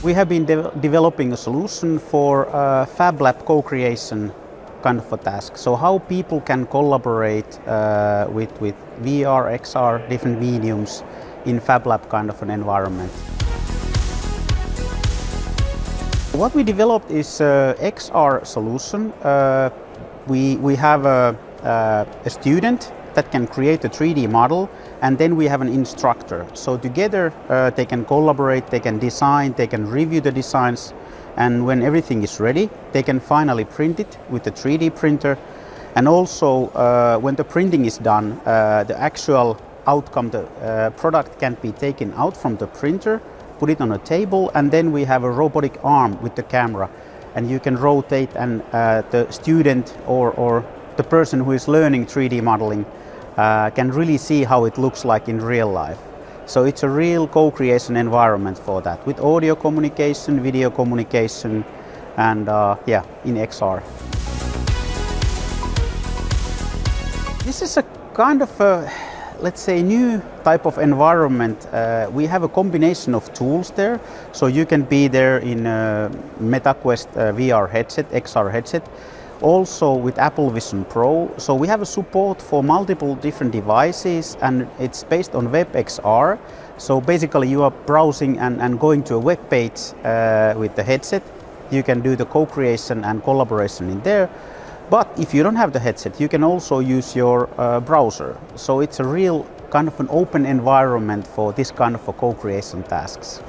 We have been developing a solution for FabLab co-creation kind of a task. So how people can collaborate with VR, XR, different mediums in FabLab kind of an environment. What we developed is a XR solution. We have a student that can create a 3D model, and then we have an instructor. So together they can collaborate, they can design, they can review the designs, and when everything is ready, they can finally print it with the 3D printer. And also when the printing is done, the actual outcome, the product can be taken out from the printer, put it on a table, and then we have a robotic arm with the camera, and you can rotate, and the student or the person who is learning 3D modeling can really see how it looks like in real life. So it's a real co-creation environment for that, with audio communication, video communication, and yeah, in XR. This is a kind of a, let's say, new type of environment. We have a combination of tools there, so you can be there in a MetaQuest VR headset, XR headset, also with Apple Vision Pro. So we have a support for multiple different devices, and it's based on WebXR. So basically you are browsing and going to a web page with the headset. You can do the co-creation and collaboration in there. But if you don't have the headset, you can also use your browser. So it's a real kind of an open environment for this kind of a co-creation tasks.